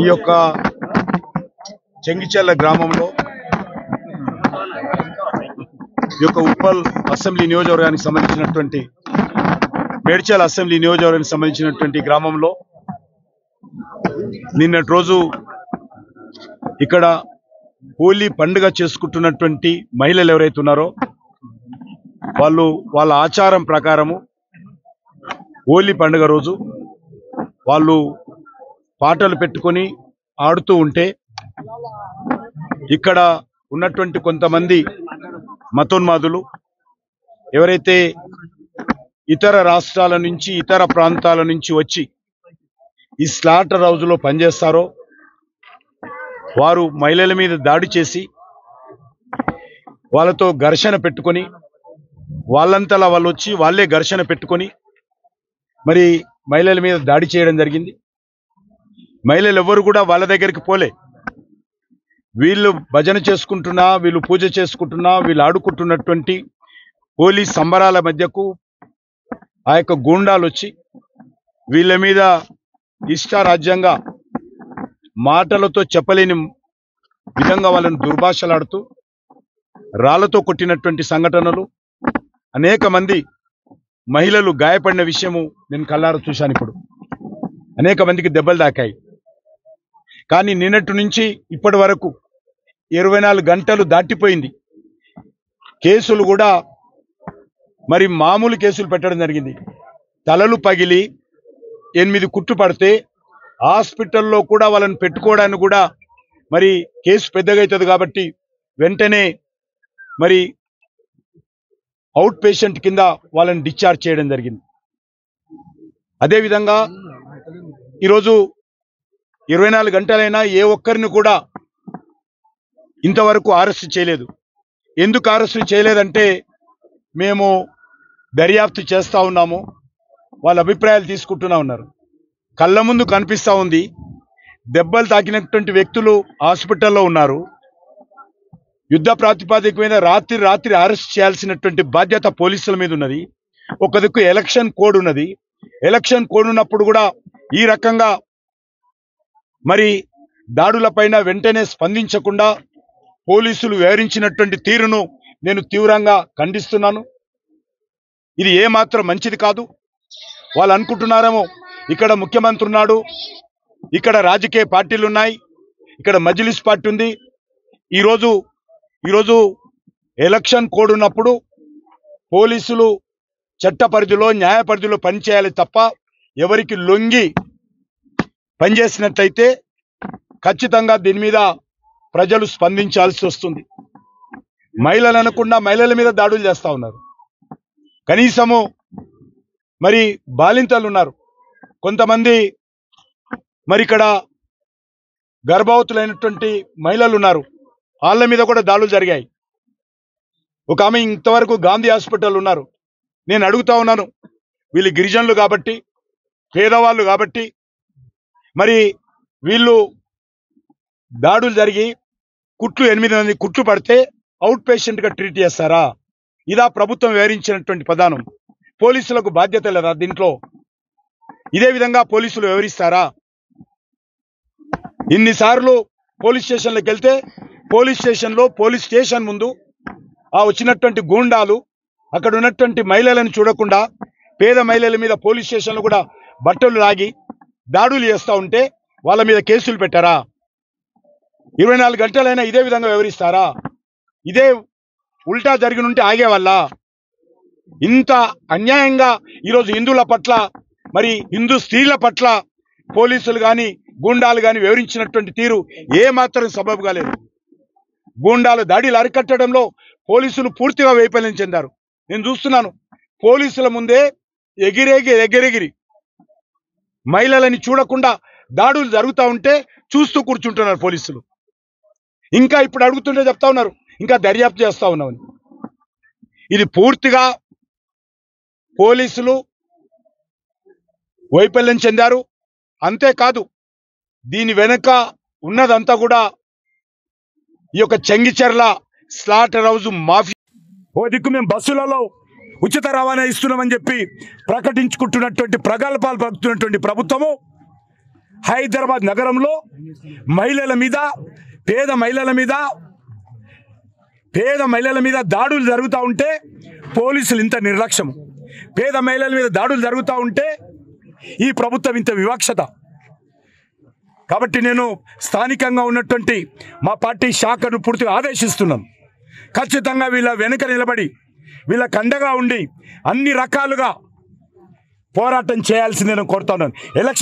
ఈ యొక్క చెంగిచెర్ల గ్రామంలో ఈ యొక్క ఉప్పల్ అసెంబ్లీ నియోజకవర్గానికి సంబంధించినటువంటి మేడ్చల్ అసెంబ్లీ నియోజకవర్గానికి సంబంధించినటువంటి గ్రామంలో నిన్నటి రోజు ఇక్కడ హోలీ పండుగ చేసుకుంటున్నటువంటి మహిళలు ఎవరైతే ఉన్నారో వాళ్ళు వాళ్ళ ఆచారం ప్రకారము హోలీ పండుగ రోజు వాళ్ళు పాటలు పెట్టుకొని ఆడుతూ ఉంటే ఇక్కడ ఉన్నటువంటి కొంతమంది మతోన్మాదులు ఎవరైతే ఇతర రాష్ట్రాల నుంచి ఇతర ప్రాంతాల నుంచి వచ్చి ఈ స్లాటర్ హౌస్ లో పనిచేస్తారో వారు మహిళల మీద దాడి చేసి వాళ్ళతో ఘర్షణ పెట్టుకొని వాళ్ళంతలా వాళ్ళు వచ్చి వాళ్ళే ఘర్షణ పెట్టుకొని మరి మహిళల మీద దాడి చేయడం జరిగింది. మహిళలు ఎవరు కూడా వాళ్ళ దగ్గరికి పోలే. వీళ్ళు భజన చేసుకుంటున్నా, వీళ్ళు పూజ చేసుకుంటున్నా, వీళ్ళు ఆడుకుంటున్నటువంటి హోలీ సంబరాల మధ్యకు ఆ యొక్క గూండాలు వచ్చి వీళ్ళ మీద ఇష్టారాజ్యంగా మాటలతో చెప్పలేని విధంగా వాళ్ళని దుర్భాషలాడుతూ రాళ్లతో కొట్టినటువంటి సంఘటనలు, అనేక మంది మహిళలు గాయపడిన విషయము నేను కళ్ళారా చూశాను. ఇప్పుడు అనేక మందికి దెబ్బలు తాకాయి. కానీ నిన్నటి నుంచి ఇప్పటి వరకు 24 గంటలు దాటిపోయింది. కేసులు కూడా మరి మామూలు కేసులు పెట్టడం జరిగింది. తలలు పగిలి 8 కుట్టు పడితే హాస్పిటల్లో కూడా వాళ్ళని పెట్టుకోవడానికి కూడా మరి కేసు పెద్దగా అవుతుంది కాబట్టి వెంటనే మరి అవుట్ పేషెంట్ కింద వాళ్ళని డిశ్చార్జ్ చేయడం జరిగింది. అదేవిధంగా ఈరోజు 24 గంటలైనా ఏ ఒక్కరిని కూడా ఇంతవరకు అరెస్ట్ చేయలేదు. ఎందుకు అరెస్ట్ చేయలేదంటే మేము దర్యాప్తు చేస్తా ఉన్నాము, వాళ్ళ అభిప్రాయాలు తీసుకుంటూనే ఉన్నారు. కళ్ళ ముందు కనిపిస్తా ఉంది. దెబ్బలు తాకినటువంటి వ్యక్తులు హాస్పిటల్లో ఉన్నారు. యుద్ధ ప్రాతిపదిక మీద రాత్రి అరెస్ట్ చేయాల్సినటువంటి బాధ్యత పోలీసుల మీద ఉన్నది. ఒక దిక్కు ఎలక్షన్ కోడ్ ఉన్నది. ఎలక్షన్ కోడ్ ఉన్నప్పుడు కూడా ఈ రకంగా మరి దాడులపైన వెంటనే స్పందించకుండా పోలీసులు వ్యవహరించినటువంటి తీరును నేను తీవ్రంగా ఖండిస్తున్నాను. ఇది ఏమాత్రం మంచిది కాదు. వాళ్ళు అనుకుంటున్నారేమో ఇక్కడ ముఖ్యమంత్రి ఉన్నాడు, ఇక్కడ రాజకీయ పార్టీలు ఉన్నాయి, ఇక్కడ మజ్లిస్ పార్టీ ఉంది. ఈరోజు ఎలక్షన్ కోడ్ ఉన్నప్పుడు పోలీసులు చట్ట పరిధిలో న్యాయ పరిధిలో పనిచేయాలి తప్ప ఎవరికి లొంగి పనిచేసినట్లయితే ఖచ్చితంగా దీని మీద ప్రజలు స్పందించాల్సి వస్తుంది. మహిళలు అనకుండా మహిళల మీద దాడులు చేస్తా ఉన్నారు. కనీసము మరి బాలింతలు ఉన్నారు, కొంతమంది మరి ఇక్కడ గర్భవతులైనటువంటి మహిళలు ఉన్నారు, వాళ్ళ మీద కూడా దాడులు జరిగాయి. ఒక ఆమె ఇంతవరకు గాంధీ హాస్పిటల్ ఉన్నారు. నేను అడుగుతా ఉన్నాను, వీళ్ళు గిరిజనులు కాబట్టి, పేదవాళ్ళు కాబట్టి మరి వీళ్ళు దాడులు జరిగి 8 మంది కుట్లు పడితే అవుట్ పేషెంట్ గా ట్రీట్ చేస్తారా? ఇదా ప్రభుత్వం వ్యవహరించినటువంటి ప్రధానం? పోలీసులకు బాధ్యత లేదా దీంట్లో? ఇదే విధంగా పోలీసులు వ్యవహరిస్తారా? ఇన్నిసార్లు పోలీస్ స్టేషన్లకు వెళ్తే పోలీస్ స్టేషన్ ముందు ఆ వచ్చినటువంటి గూండాలు అక్కడ ఉన్నటువంటి మహిళలను చూడకుండా పేద మహిళల మీద పోలీస్ స్టేషన్లు కూడా బట్టలు లాగి దాడులు చేస్తూ ఉంటే వాళ్ళ మీద కేసులు పెట్టారా? 24 గంటలైనా ఇదే విధంగా వ్యవహరిస్తారా? ఇదే ఉల్టా జరిగి ఉంటే ఆగేవాళ్ళ? ఇంత అన్యాయంగా ఈరోజు హిందువుల పట్ల మరి హిందూ స్త్రీల పట్ల పోలీసులు కానీ గూండాలు కానీ వివరించినటువంటి తీరు ఏ మాత్రం సబబు కాలేదు. గూండాలు దాడిలు అరికట్టడంలో పోలీసులు పూర్తిగా వైఫల్యం చెందారు. నేను చూస్తున్నాను, పోలీసుల ముందే ఎగిరెగిరి మహిళలని చూడకుండా దాడులు జరుగుతూ ఉంటే చూస్తూ కూర్చుంటున్నారు పోలీసులు. ఇంకా ఇప్పుడు అడుగుతుంటే చెప్తా ఉన్నారు ఇంకా దర్యాప్తు చేస్తా ఉన్నామని. ఇది పూర్తిగా పోలీసులు వైఫల్యం చెందారు. అంతేకాదు దీని వెనుక ఉన్నదంతా కూడా ఈ యొక్క చెంగిచెర్ల స్లాటర్ హౌస్ మాఫియా. ఓ దిక్కు మేము బస్సులలో ఉచిత రవాణా ఇస్తున్నామని చెప్పి ప్రకటించుకుంటున్నటువంటి ప్రగల్భాలు పలుకుతున్నటువంటి ప్రభుత్వము హైదరాబాద్ నగరంలో మహిళల మీద పేద మహిళల మీద దాడులు జరుగుతూ ఉంటే పోలీసులు ఇంత నిర్లక్ష్యం, పేద మహిళల మీద దాడులు జరుగుతూ ఉంటే ఈ ప్రభుత్వం ఇంత వివక్షత. కాబట్టి నేను స్థానికంగా ఉన్నటువంటి మా పార్టీ శాఖను పూర్తిగా ఆదేశిస్తున్నాం. ఖచ్చితంగా వీళ్ళ వెనుక నిలబడి వీళ్ళకి అండగా ఉండి అన్ని రకాలుగా పోరాటం చేయాల్సిందే నేను కోరుతున్నాను. ఎలక్షన్